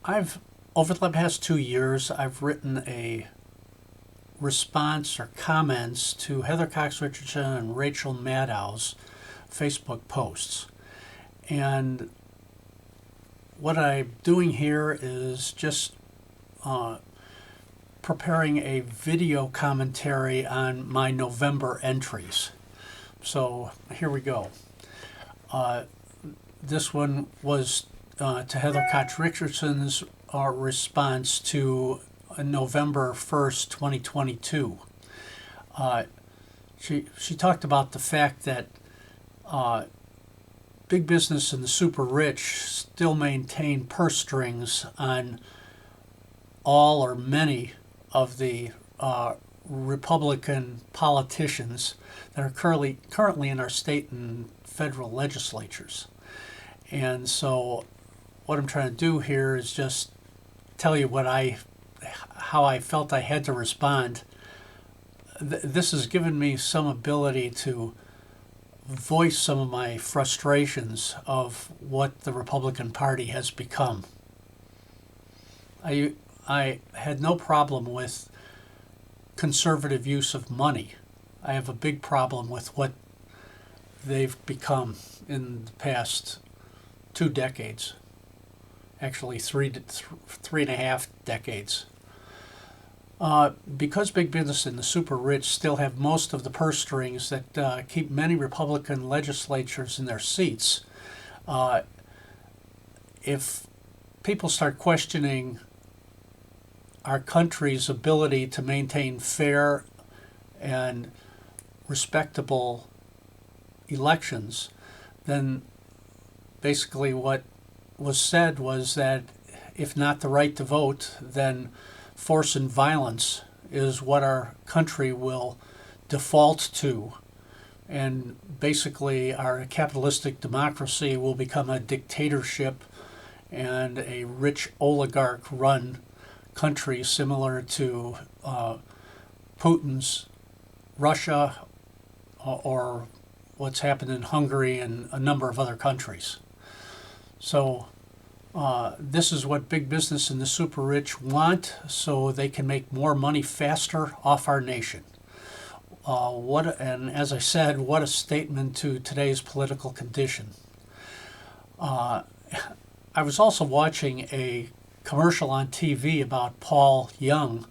I've, over the past 2 years, I've written a response or comments to Heather Cox Richardson and Rachel Maddow's Facebook posts. And what I'm doing here is just preparing a video commentary on my November entries. So here we go. This one was to Heather Cox Richardson's response to November 1st, 2022. She talked about the fact that big business and the super rich still maintain purse strings on all or many of the Republican politicians that are currently in our state and federal legislatures. And so what I'm trying to do here is just tell you how I felt I had to respond. This has given me some ability to voice some of my frustrations of what the Republican Party has become. I had no problem with conservative use of money. I have a big problem with what they've become in the past 2 decades. Actually, three and a half decades. Because big business and the super rich still have most of the purse strings that keep many Republican legislatures in their seats, if people start questioning our country's ability to maintain fair and respectable elections, then basically what was said was that if not the right to vote, then force and violence is what our country will default to. And basically our capitalistic democracy will become a dictatorship and a rich oligarch-run country similar to Putin's Russia or what's happened in Hungary and a number of other countries. So this is what big business and the super rich want, so they can make more money faster off our nation. And as I said, what a statement to today's political condition. I was also watching a commercial on TV about Paul Young.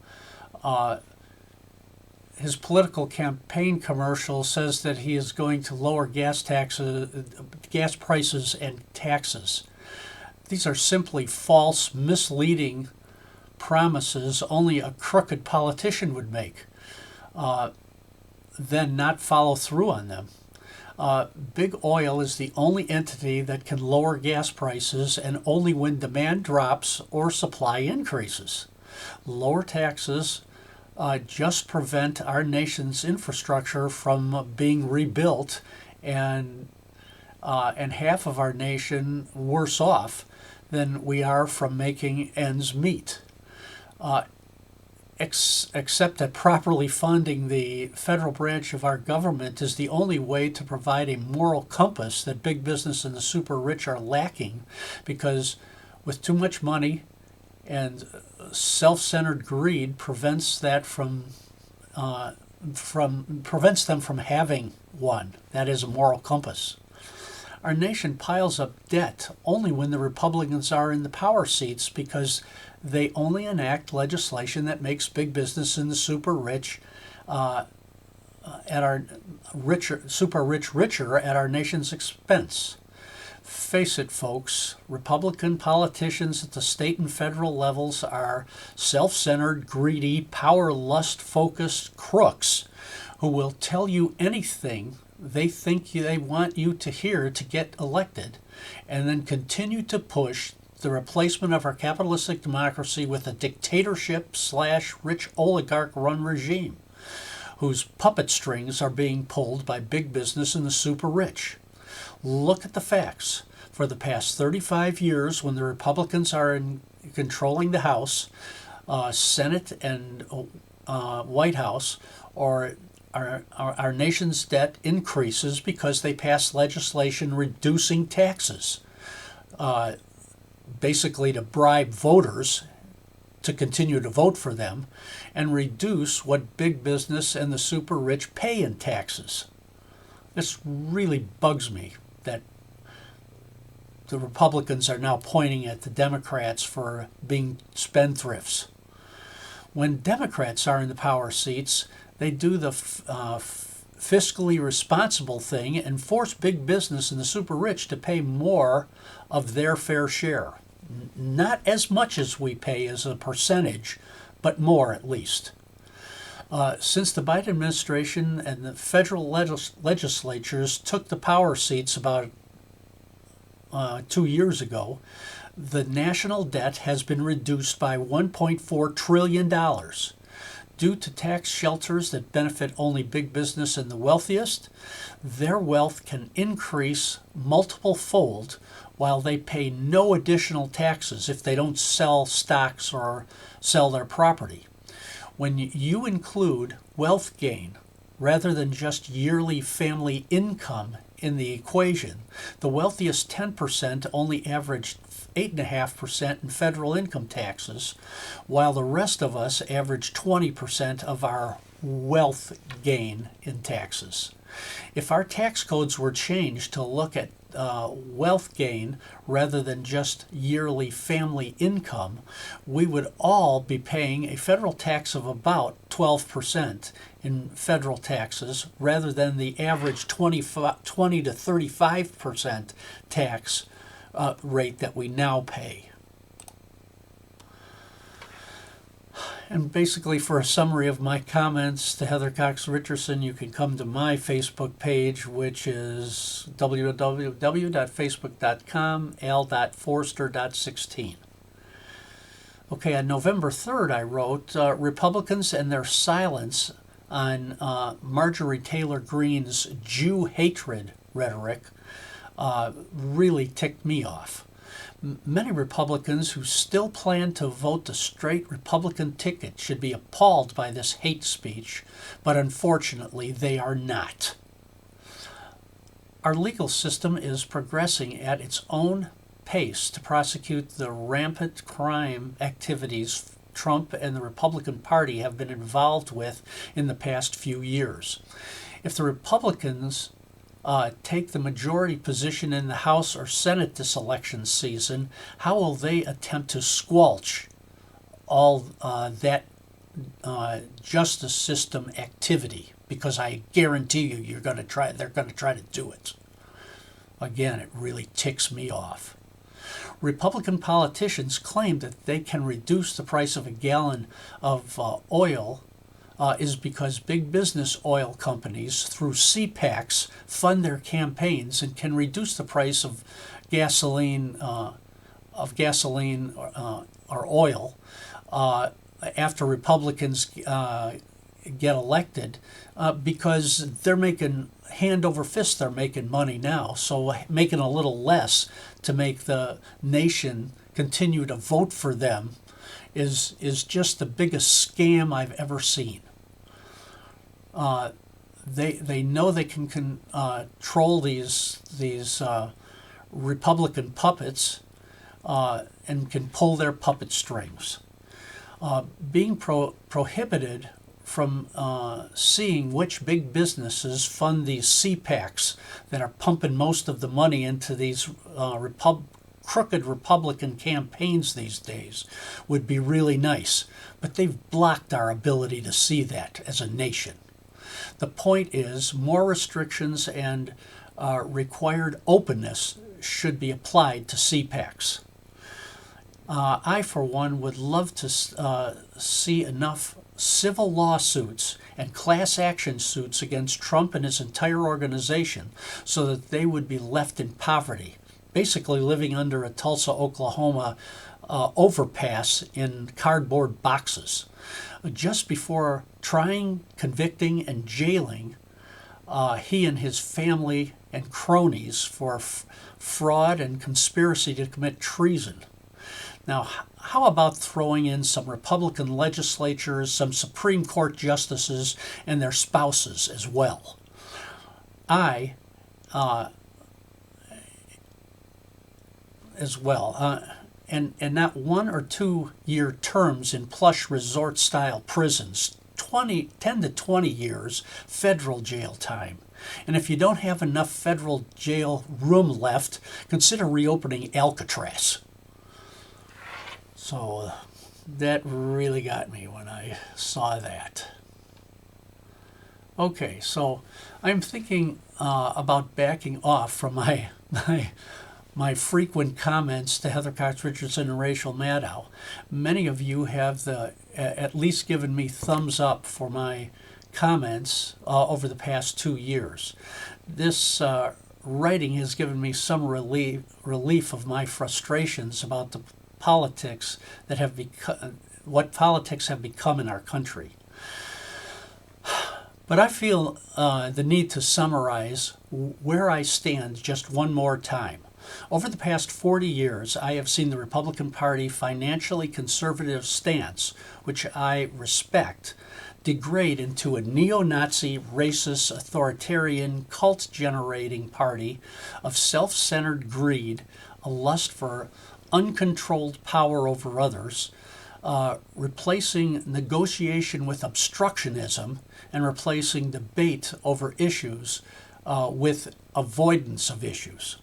His political campaign commercial says that he is going to lower gas prices and taxes. These are simply false, misleading promises only a crooked politician would make, then not follow through on them. Big oil is the only entity that can lower gas prices, and only when demand drops or supply increases. Lower taxes just prevent our nation's infrastructure from being rebuilt, and half of our nation worse off than we are from making ends meet. Except that properly funding the federal branch of our government is the only way to provide a moral compass that big business and the super rich are lacking, because with too much money and self-centered greed prevents them from having one. That is a moral compass. Our nation piles up debt only when the Republicans are in the power seats, because they only enact legislation that makes big business and the super rich richer at our nation's expense. Face it, folks, Republican politicians at the state and federal levels are self-centered, greedy, power lust-focused crooks who will tell you anything they think they want you to hear to get elected, and then continue to push the replacement of our capitalistic democracy with a dictatorship/rich oligarch-run regime whose puppet strings are being pulled by big business and the super rich. Look at the facts. For the past 35 years, when the Republicans are controlling the House, Senate, and White House, or our nation's debt increases because they pass legislation reducing taxes. basically to bribe voters to continue to vote for them, and reduce what big business and the super rich pay in taxes. This really bugs me that the Republicans are now pointing at the Democrats for being spendthrifts. When Democrats are in the power seats, they do the fiscally responsible thing and force big business and the super rich to pay more of their fair share. Not as much as we pay as a percentage, but more at least. Since the Biden administration and the federal legislatures took the power seats about 2 years ago, the national debt has been reduced by $1.4 trillion. Due to tax shelters that benefit only big business and the wealthiest, their wealth can increase multiple fold while they pay no additional taxes if they don't sell stocks or sell their property. When you include wealth gain rather than just yearly family income in the equation, the wealthiest 10% only averaged 8.5% in federal income taxes, while the rest of us average 20% of our wealth gain in taxes. If our tax codes were changed to look at wealth gain rather than just yearly family income, we would all be paying a federal tax of about 12% in federal taxes rather than the average 20 to 35% tax rate that we now pay. And basically, for a summary of my comments to Heather Cox Richardson, you can come to my Facebook page, which is www.facebook.com/al.forster.16. Okay, on November 3rd, I wrote, Republicans and their silence on Marjorie Taylor Greene's Jew hatred rhetoric really ticked me off. Many Republicans who still plan to vote the straight Republican ticket should be appalled by this hate speech, but unfortunately they are not. Our legal system is progressing at its own pace to prosecute the rampant crime activities Trump and the Republican Party have been involved with in the past few years. If the Republicans take the majority position in the House or Senate this election season, how will they attempt to squelch all that justice system activity? Because I guarantee you, they're going to try to do it. Again, it really ticks me off. Republican politicians claim that they can reduce the price of a gallon of oil is because big business oil companies through CPACs fund their campaigns and can reduce the price of gasoline or oil after Republicans get elected because they're making hand over fist. They're making money now, so making a little less to make the nation continue to vote for them is just the biggest scam I've ever seen. They know they can control these Republican puppets and can pull their puppet strings. Being prohibited from seeing which big businesses fund these CPACs that are pumping most of the money into these crooked Republican campaigns these days would be really nice, but they've blocked our ability to see that as a nation. The point is, more restrictions and required openness should be applied to CPACs. I, for one, would love to see enough civil lawsuits and class action suits against Trump and his entire organization so that they would be left in poverty, basically living under a Tulsa, Oklahoma overpass in cardboard boxes. Just before trying, convicting, and jailing he and his family and cronies for fraud and conspiracy to commit treason. Now, how about throwing in some Republican legislatures, some Supreme Court justices, and their spouses as well? and not 1 or 2 year terms in plush resort style prisons, 10 to 20 years federal jail time. And if you don't have enough federal jail room left, consider reopening Alcatraz. So that really got me when I saw that. Okay, so I'm thinking about backing off from my frequent comments to Heather Cox Richardson and Rachel Maddow. Many of you have at least given me thumbs up for my comments over the past 2 years. This writing has given me some relief of my frustrations about the politics that have become, what politics have become in our country. But I feel the need to summarize where I stand just one more time. Over the past 40 years, I have seen the Republican Party financially conservative stance, which I respect, degrade into a neo-Nazi, racist, authoritarian, cult-generating party of self-centered greed, a lust for uncontrolled power over others, replacing negotiation with obstructionism, and replacing debate over issues with avoidance of issues.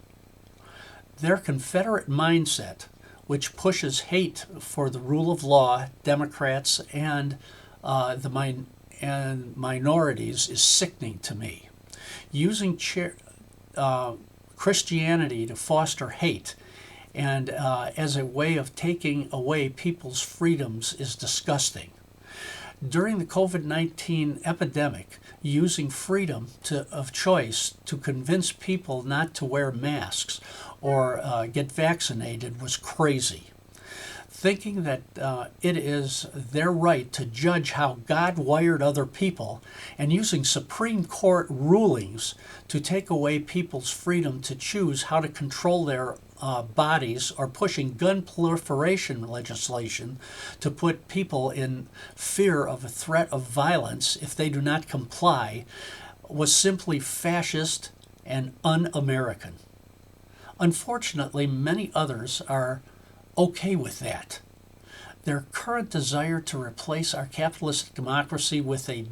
Their Confederate mindset, which pushes hate for the rule of law, Democrats, and minorities, is sickening to me. Using Christianity to foster hate and as a way of taking away people's freedoms is disgusting. During the COVID-19 epidemic, using freedom of choice to convince people not to wear masks or get vaccinated was crazy. Thinking that it is their right to judge how God wired other people, and using Supreme Court rulings to take away people's freedom to choose how to control their bodies, or pushing gun proliferation legislation to put people in fear of a threat of violence if they do not comply, was simply fascist and un-American. Unfortunately, many others are okay with that. Their current desire to replace our capitalistic democracy with a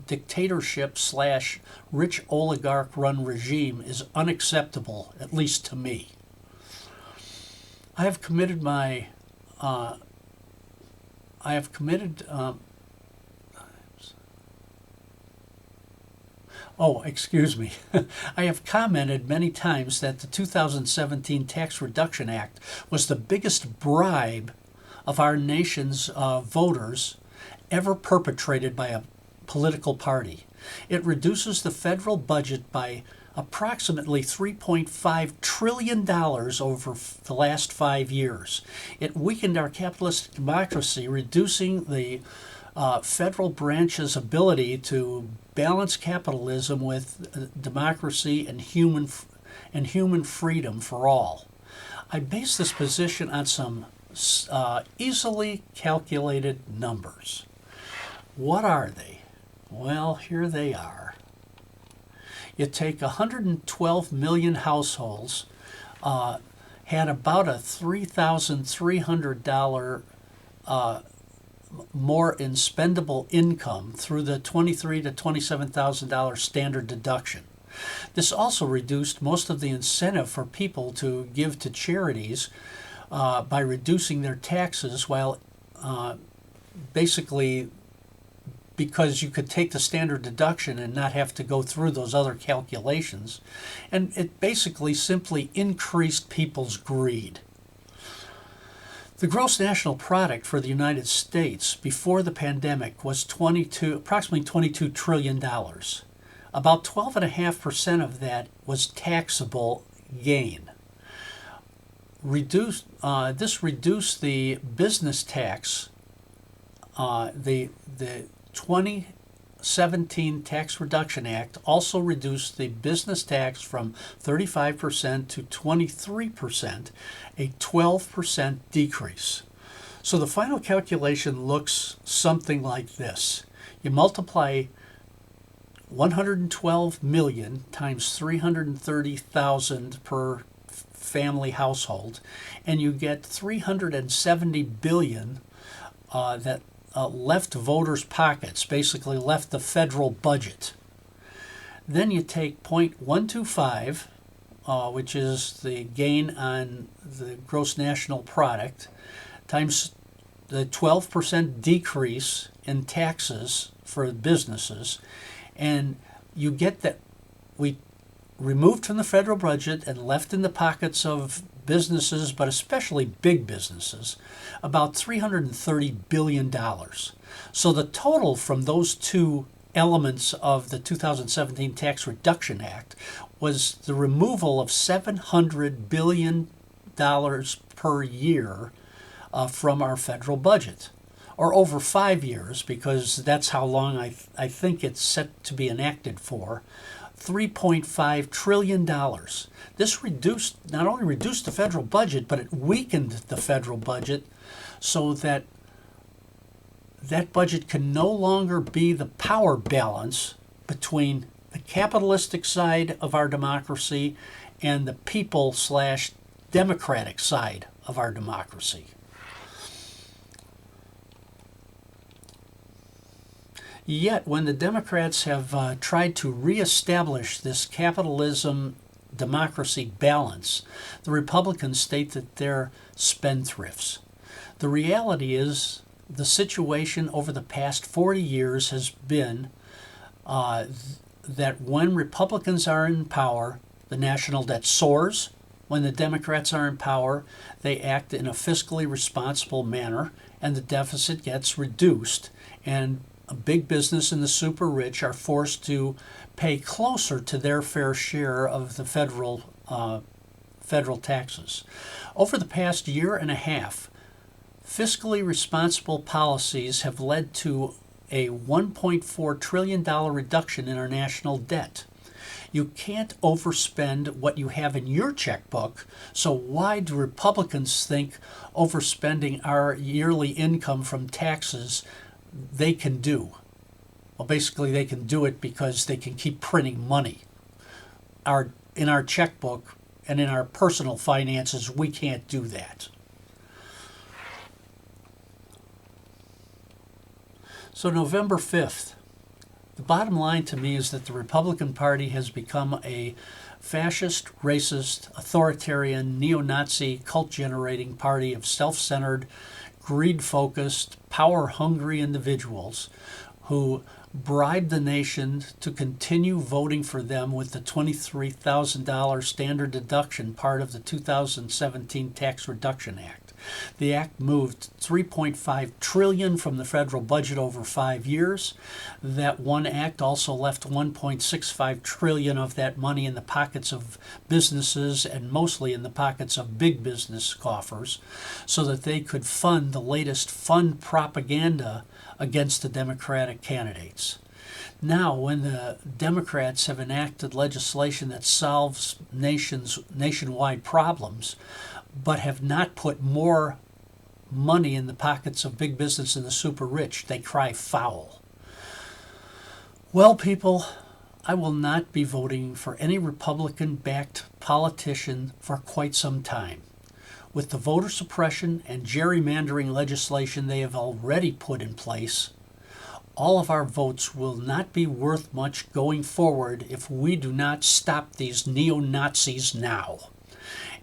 dictatorship / rich oligarch-run regime is unacceptable, at least to me. I have committed I have commented many times that the 2017 Tax Reduction Act was the biggest bribe of our nation's voters ever perpetrated by a political party. It reduces the federal budget by approximately $3.5 trillion over the last 5 years. It weakened our capitalistic democracy, reducing the federal branch's ability to balance capitalism with democracy and human freedom for all. I base this position on some easily calculated numbers. What are they? Well, here they are. You take 112 million households, had about a $3,300 more in spendable income through the $23,000 to $27,000 standard deduction. This also reduced most of the incentive for people to give to charities by reducing their taxes, while basically because you could take the standard deduction and not have to go through those other calculations. And it basically simply increased people's greed. The gross national product for the United States before the pandemic was approximately $22 trillion. About 12.5% of that was taxable gain. This reduced the business tax. The 2017 Tax Reduction Act also reduced the business tax from 35% to 23%, a 12% decrease. So the final calculation looks something like this. You multiply 112 million times 330,000 per family household, and you get $370 billion that left voters' pockets, basically left the federal budget. Then you take 0.125, which is the gain on the gross national product, times the 12% decrease in taxes for businesses, and you get that we removed from the federal budget and left in the pockets of businesses, but especially big businesses, about $330 billion. So the total from those two elements of the 2017 Tax Reduction Act was the removal of $700 billion per year from our federal budget, or over 5 years, because that's how long I think it's set to be enacted for. $3.5 trillion. This not only reduced the federal budget, but it weakened the federal budget so that that budget can no longer be the power balance between the capitalistic side of our democracy and the people/democratic side of our democracy. Yet, when the Democrats have tried to reestablish this capitalism-democracy balance, the Republicans state that they're spendthrifts. The reality is, the situation over the past 40 years has been that when Republicans are in power, the national debt soars. When the Democrats are in power, they act in a fiscally responsible manner, and the deficit gets reduced, and a big business and the super rich are forced to pay closer to their fair share of the federal taxes. Over the past year and a half, fiscally responsible policies have led to a $1.4 trillion reduction in our national debt. You can't overspend what you have in your checkbook, so why do Republicans think overspending our yearly income from taxes they can do? Well, basically they can do it because they can keep printing money. In our checkbook and in our personal finances, we can't do that. So November 5th, the bottom line to me is that the Republican Party has become a fascist, racist, authoritarian, neo-Nazi, cult-generating party of self-centered, greed-focused, power-hungry individuals who bribe the nation to continue voting for them with the $23,000 standard deduction part of the 2017 Tax Reduction Act. The act moved $3.5 trillion from the federal budget over 5 years. That one act also left $1.65 trillion of that money in the pockets of businesses, and mostly in the pockets of big business coffers, so that they could fund the latest fund propaganda against the Democratic candidates. Now, when the Democrats have enacted legislation that solves nationwide problems, but have not put more money in the pockets of big business and the super rich, they cry foul. Well, people, I will not be voting for any Republican-backed politician for quite some time. With the voter suppression and gerrymandering legislation they have already put in place, all of our votes will not be worth much going forward if we do not stop these neo-Nazis now.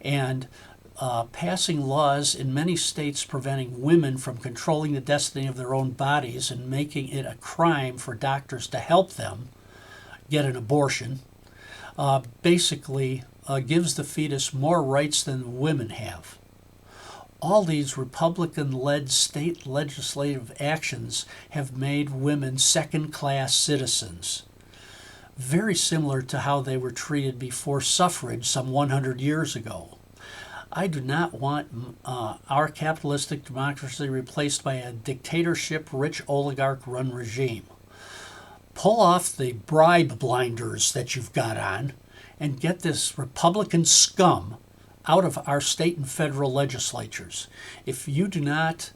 And passing laws in many states preventing women from controlling the destiny of their own bodies and making it a crime for doctors to help them get an abortion, basically gives the fetus more rights than women have. All these Republican-led state legislative actions have made women second-class citizens, very similar to how they were treated before suffrage some 100 years ago. I do not want our capitalistic democracy replaced by a dictatorship, rich oligarch-run regime. Pull off the bribe blinders that you've got on and get this Republican scum out of our state and federal legislatures. If you do not,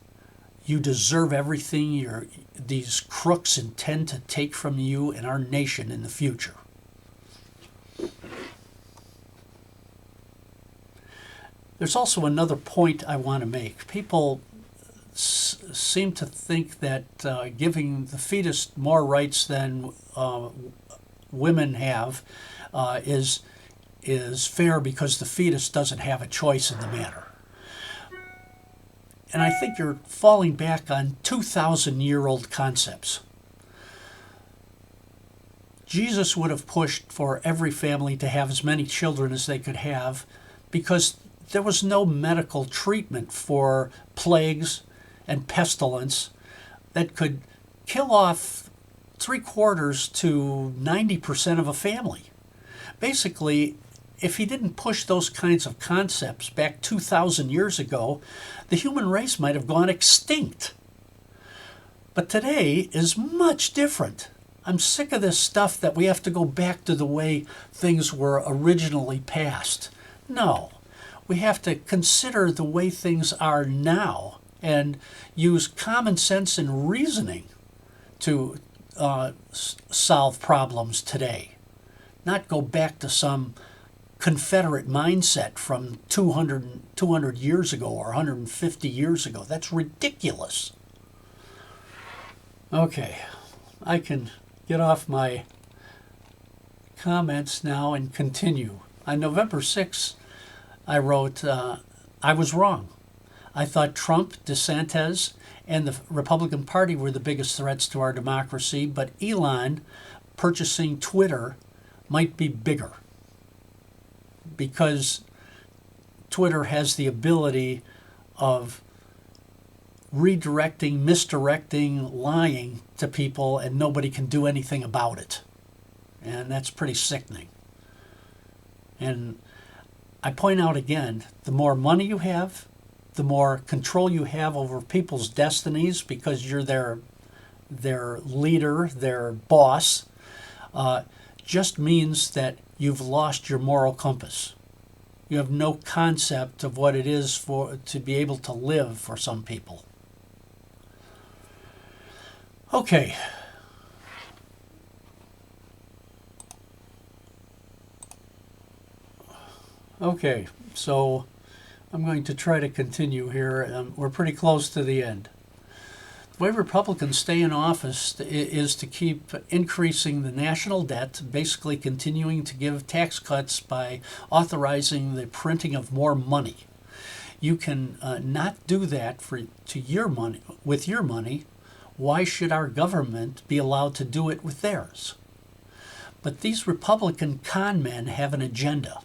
you deserve everything these crooks intend to take from you and our nation in the future. There's also another point I want to make. People seem to think that giving the fetus more rights than women have is fair because the fetus doesn't have a choice in the matter. And I think you're falling back on 2,000-year-old concepts. Jesus would have pushed for every family to have as many children as they could have because there was no medical treatment for plagues and pestilence that could kill off 3/4 to 90% of a family. Basically, if he didn't push those kinds of concepts back 2,000 years ago, the human race might have gone extinct. But today is much different. I'm sick of this stuff that we have to go back to the way things were originally passed. No, we have to consider the way things are now and use common sense and reasoning to solve problems today. Not go back to some Confederate mindset from 200 years ago or 150 years ago. That's ridiculous. Okay, I can get off my comments now and continue. On November 6th, I wrote, I was wrong. I thought Trump, DeSantis, and the Republican Party were the biggest threats to our democracy, but Elon purchasing Twitter might be bigger because Twitter has the ability of redirecting, misdirecting, lying to people, and nobody can do anything about it. And that's pretty sickening. And I point out again, the more money you have, the more control you have over people's destinies because you're their leader, their boss, just means that you've lost your moral compass. You have no concept of what it is to be able to live for some people. Okay. Okay, so I'm going to try to continue here. We're pretty close to the end. The way Republicans stay in office is to keep increasing the national debt, basically continuing to give tax cuts by authorizing the printing of more money. You can not do that with your money. Why should our government be allowed to do it with theirs? But these Republican con men have an agenda.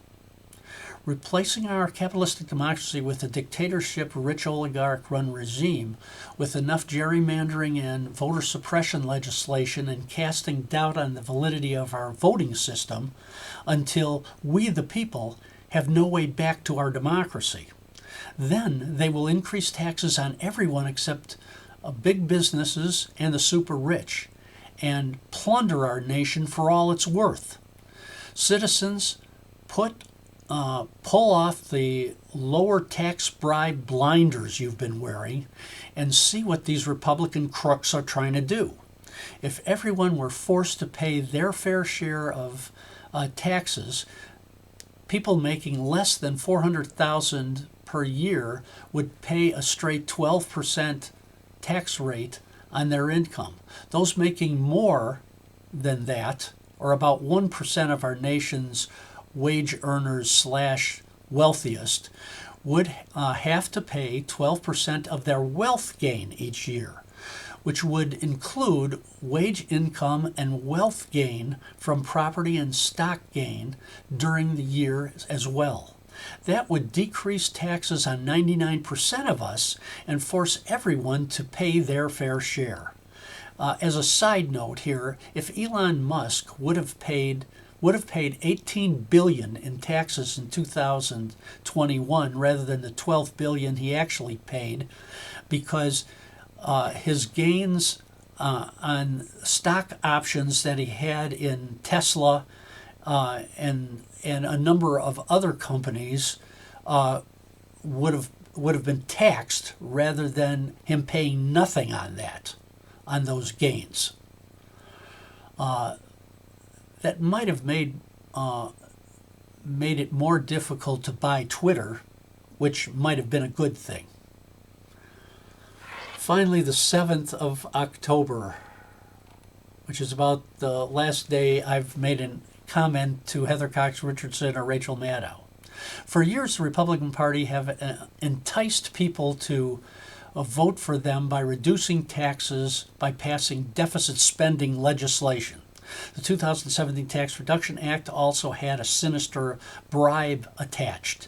Replacing our capitalistic democracy with a dictatorship, rich oligarch-run regime with enough gerrymandering and voter suppression legislation and casting doubt on the validity of our voting system until we, the people, have no way back to our democracy. Then they will increase taxes on everyone except big businesses and the super rich and plunder our nation for all it's worth. Citizens, pull off the lower tax bribe blinders you've been wearing and see what these Republican crooks are trying to do. If everyone were forced to pay their fair share of taxes, people making less than $400,000 per year would pay a straight 12% tax rate on their income. Those making more than that, or about 1% of our nation's wage earners / wealthiest, would have to pay 12% of their wealth gain each year, which would include wage income and wealth gain from property and stock gain during the year as well. That would decrease taxes on 99% of us and force everyone to pay their fair share. As a side note here, if Elon Musk would have paid $18 billion in taxes in 2021 rather than the $12 billion he actually paid, because his gains on stock options that he had in Tesla and a number of other companies would have been taxed rather than him paying nothing on those gains. That might have made it more difficult to buy Twitter which might have been a good thing. Finally, the 7th of October, which is about the last day I've made a comment to Heather Cox Richardson or Rachel Maddow. For years, the Republican Party have enticed people to vote for them by reducing taxes by passing deficit spending legislation. The 2017 Tax Reduction Act also had a sinister bribe attached.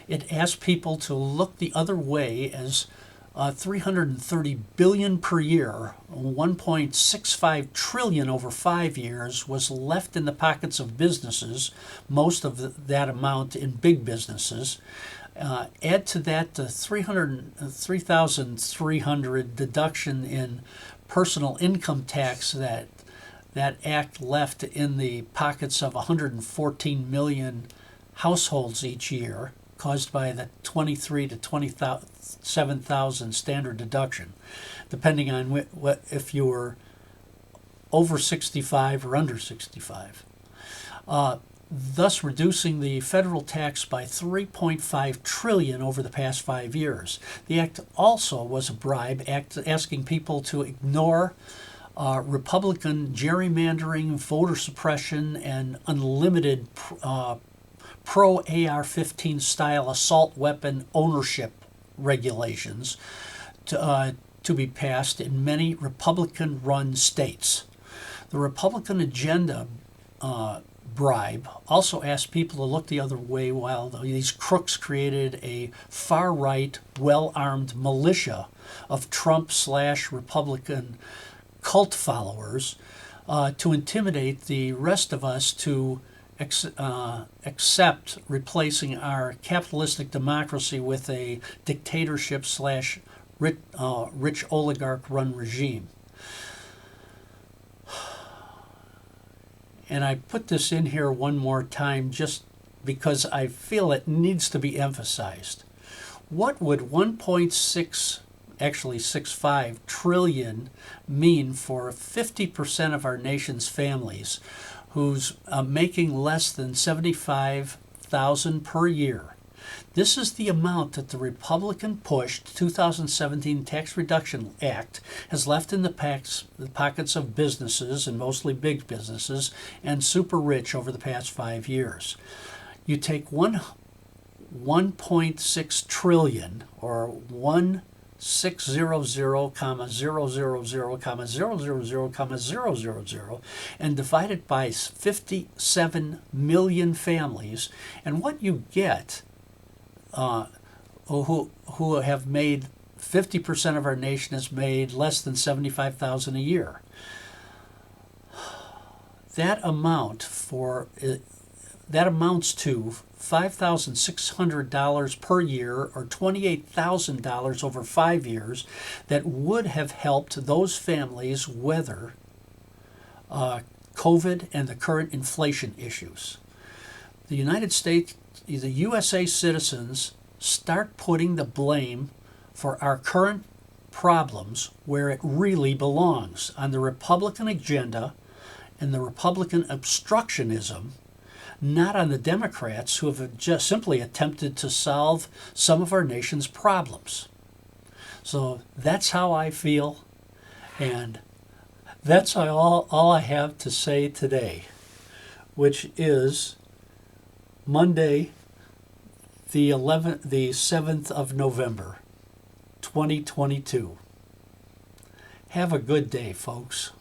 It asked people to look the other way as $330 billion per year, $1.65 trillion over 5 years, was left in the pockets of businesses, most of that amount in big businesses. Add to that the $3,300 deduction in personal income tax that act left in the pockets of 114 million households each year, caused by the 23 to 27,000 standard deduction, depending on if you were over 65 or under 65. Thus reducing the federal tax by $3.5 trillion over the past 5 years. The act also was a bribe, asking people to ignore Republican gerrymandering, voter suppression, and unlimited pro-AR-15 style assault weapon ownership regulations to be passed in many Republican-run states. The Republican agenda bribe also asked people to look the other way while these crooks created a far-right, well-armed militia of Trump/Republican cult followers to intimidate the rest of us to accept replacing our capitalistic democracy with a dictatorship/rich oligarch-run regime. And I put this in here one more time just because I feel it needs to be emphasized. What would 1.65 trillion mean for 50% of our nation's families who's making less than $75,000 per year? This is the amount that the Republican-pushed 2017 Tax Reduction Act has left in the pockets of businesses, and mostly big businesses, and super rich over the past 5 years. You take 1.6 trillion, or 1,600,000,000,000,000, and divide it by 57 million families, and what you get who have made 50% of our nation has made less than $75,000 a year. That amounts to $5,600 per year, or $28,000 over 5 years, that would have helped those families weather COVID and the current inflation issues. The USA citizens start putting the blame for our current problems where it really belongs, on the Republican agenda and the Republican obstructionism, not on the Democrats who have just simply attempted to solve some of our nation's problems. So that's how I feel, and that's all I have to say today, which is Monday, the 7th of November, 2022. Have a good day, folks.